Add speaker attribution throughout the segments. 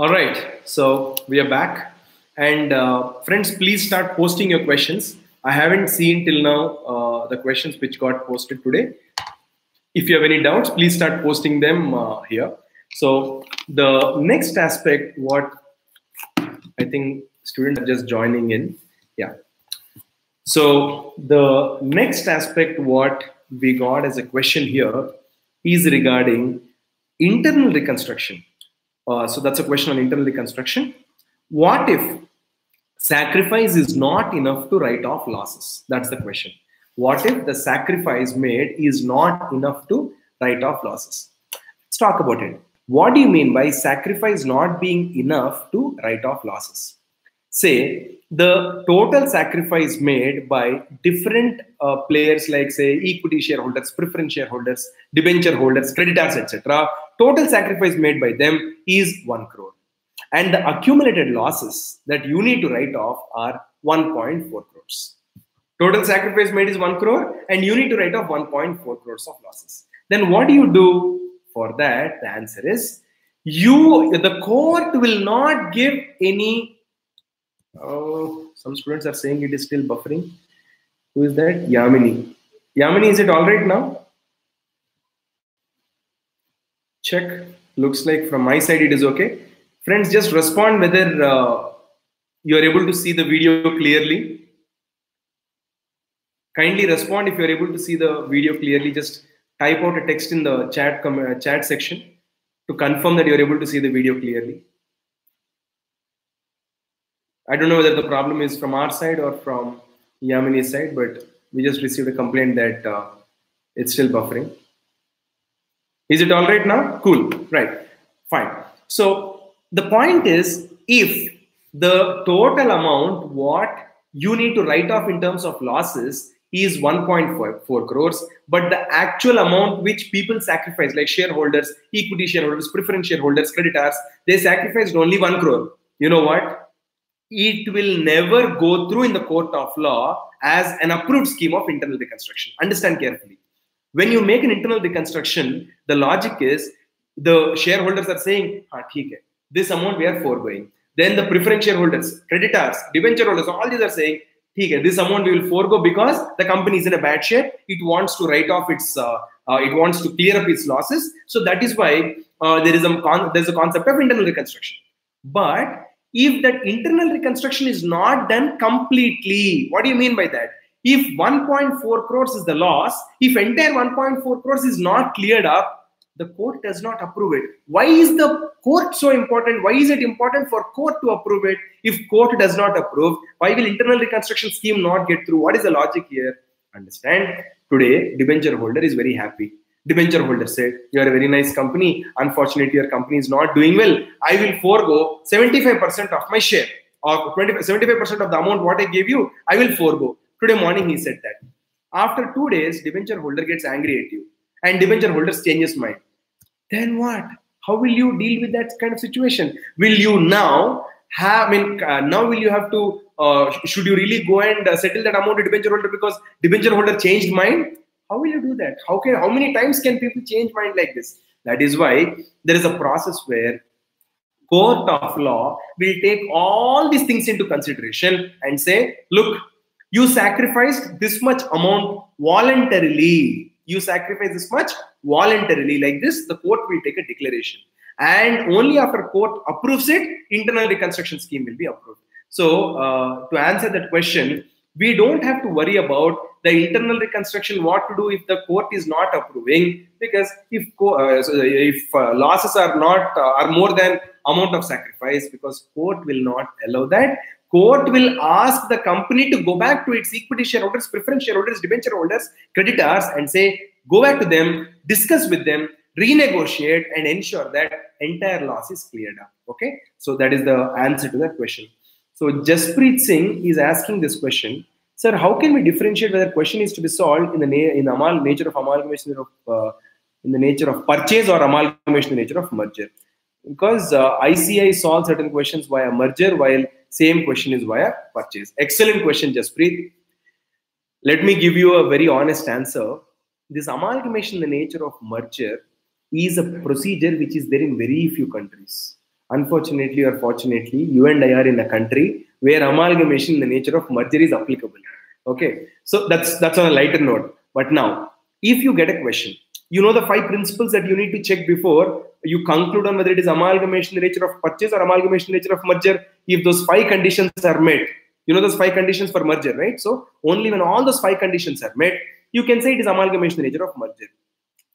Speaker 1: All right, so we are back. And friends, please start posting your questions. I haven't seen till now the questions which got posted today. If you have any doubts, please start posting them here. So the next aspect, what I think students are just joining in. Yeah. So the next aspect, what we got as a question here is regarding internal reconstruction. So that's a question on internal reconstruction. What if sacrifice is not enough to write off losses? That's the question. What if the sacrifice made is not enough to write off losses? Let's talk about it. What do you mean by sacrifice not being enough to write off losses? Say the total sacrifice made by different players like say equity shareholders, preference shareholders, debenture holders, creditors, etc. Total sacrifice made by them is 1 crore. And the accumulated losses that you need to write off are 1.4 crores. Total sacrifice made is 1 crore and you need to write off 1.4 crores of losses. Then what do you do for that? The answer is the court will not give any. Some students are saying it is still buffering. Who is that? Yamini. Yamini, is it all right now? Check. Looks like from my side it is okay. Friends, just respond whether you are able to see the video clearly. Kindly respond if you are able to see the video clearly. Just type out a text in the chat section to confirm that you are able to see the video clearly. I don't know whether the problem is from our side or from Yamini's side, but we just received a complaint that it's still buffering. Is it all right now? Cool. Right. Fine. So the point is, if the total amount what you need to write off in terms of losses is 1.4 crores, but the actual amount which people sacrifice, like shareholders, equity shareholders, preference shareholders, creditors, they sacrificed only 1 crore. You know what? It will never go through in the court of law as an approved scheme of internal reconstruction. Understand carefully. When you make an internal reconstruction, the logic is the shareholders are saying, this amount we are foregoing. Then the preference shareholders, creditors, debenture holders, all these are saying, this amount we will forego because the company is in a bad shape. It wants to write off its, it wants to clear up its losses. So that is why there's a concept of internal reconstruction. But if that internal reconstruction is not done completely, what do you mean by that? If 1.4 crores is the loss, if entire 1.4 crores is not cleared up, the court does not approve it. Why is the court so important? Why is it important for court to approve it? If court does not approve, why will internal reconstruction scheme not get through? What is the logic here? Understand? Today, debenture holder is very happy. Debenture holder said, you are a very nice company. Unfortunately, your company is not doing well. I will forego 75% of my share, or 75% of the amount what I gave you, I will forego. Today morning he said that. After 2 days, debenture holder gets angry at you and debenture holder changes mind. Then what? How will you deal with that kind of situation? Will you now have, now will you have to, should you really go and settle that amount to debenture holder because debenture holder changed mind? How will you do that? How many times can people change mind like this? That is why there is a process where court of law will take all these things into consideration and say, look, you sacrificed this much amount voluntarily. You sacrifice this much voluntarily. Like this, the court will take a declaration. And only after court approves it, internal reconstruction scheme will be approved. So to answer that question, we don't have to worry about the internal reconstruction, what to do if the court is not approving, because if losses are not are more than amount of sacrifice, because court will not allow that. Court will ask the company to go back to its equity shareholders, preference shareholders, debenture holders, creditors, and say, go back to them, discuss with them, renegotiate, and ensure that entire loss is cleared up. Okay, so that is the answer to that question. So Jaspreet Singh is asking this question, sir, how can we differentiate whether question is to be solved in the nature of amalgamation in the nature of purchase or amalgamation in the nature of merger? Because ICI solves certain questions via merger, while same question is via purchase. Excellent question, Jaspreet. Let me give you a very honest answer. This amalgamation in the nature of merger is a procedure which is there in very few countries. Unfortunately or fortunately, you and I are in a country where amalgamation in the nature of merger is applicable. Okay, so that's on a lighter note. But now, if you get a question, you know the 5 principles that you need to check before you conclude on whether it is amalgamation in the nature of purchase or amalgamation in the nature of merger. If those 5 conditions are met, you know those 5 conditions for merger, right? So only when all those 5 conditions are met, you can say it is amalgamation in the nature of merger.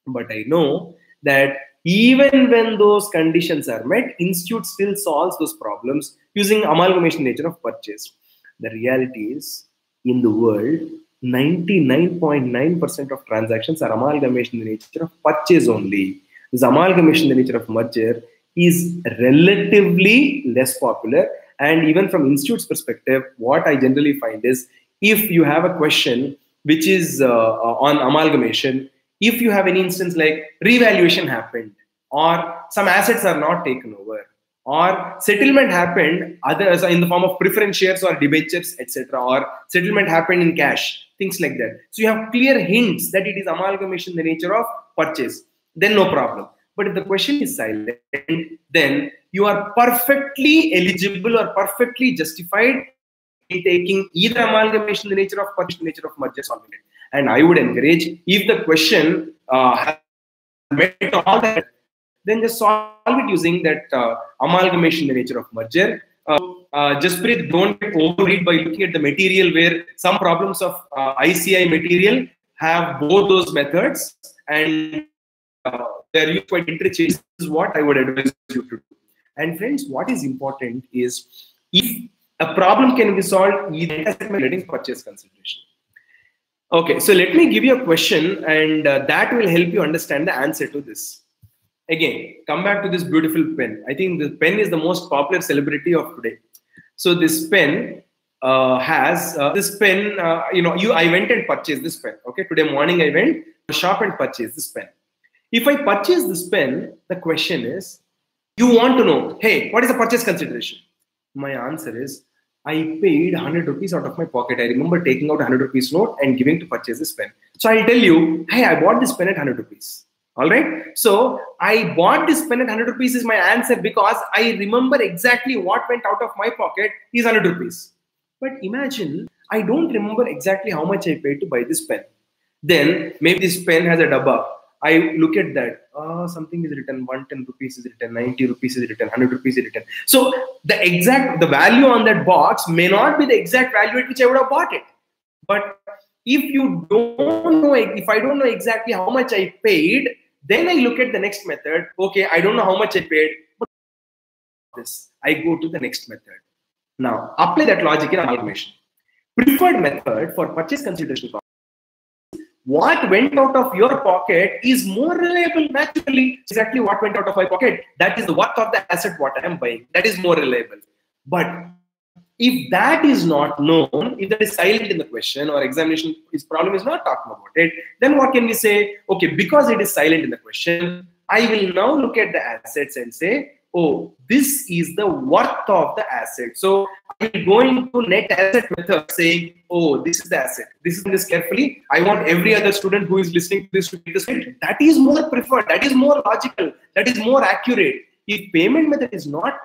Speaker 1: But I know that even when those conditions are met, institute still solves those problems using amalgamation nature of purchase. The reality is, in the world, 99.9% of transactions are amalgamation in the nature of purchase only. This amalgamation in the nature of merger is relatively less popular. And even from institute's perspective, what I generally find is, if you have a question which is on amalgamation, if you have any instance like revaluation happened, or some assets are not taken over, or settlement happened others in the form of preference shares or debentures, etc., or settlement happened in cash, things like that. So you have clear hints that it is amalgamation in the nature of purchase, then no problem. But if the question is silent, then you are perfectly eligible or perfectly justified in taking either amalgamation in the nature of purchase, nature of merger, solving it. And I would encourage, if the question has met all that, then just solve it using that amalgamation in the nature of merger. Just don't get overread by looking at the material where some problems of ICI material have both those methods, and they're used quite interchangeably. This is what I would advise you to do. And friends, what is important is, if a problem can be solved either letting purchase consideration. Okay, so let me give you a question, and that will help you understand the answer to this. Again, come back to this beautiful pen. I think the pen is the most popular celebrity of today. So this pen has this pen. I went and purchased this pen. Okay, today morning I went to the shop and purchased this pen. If I purchase this pen, the question is, you want to know, hey, what is the purchase consideration? My answer is, I paid 100 rupees out of my pocket. I remember taking out 100 rupees note and giving to purchase this pen. So I'll tell you, hey, I bought this pen at 100 rupees. All right. So I bought this pen at 100 rupees is my answer, because I remember exactly what went out of my pocket is 100 rupees. But imagine, I don't remember exactly how much I paid to buy this pen. Then maybe this pen has a dabba. I look at that. Something is written, 110 rupees is written, 90 rupees is written, 100 rupees is written. So the value on that box may not be the exact value at which I would have bought it. But if I don't know exactly how much I paid, then I look at the next method. Okay, I don't know how much I paid, but this, I go to the next method. Now, apply that logic in amalgamation. Preferred method for purchase consideration. What went out of your pocket is more reliable naturally. Exactly what went out of my pocket, that is the worth of the asset what I am buying. That is more reliable. But if that is not known, if that is silent in the question, or examination problem is not talking about it, then what can we say? Okay, because it is silent in the question, I will now look at the assets and say, oh, this is the worth of the asset. So I will go into net asset method saying, oh, this is the asset. This is this carefully. I want every other student who is listening to this to take this. That is more preferred. That is more logical. That is more accurate. If payment method is not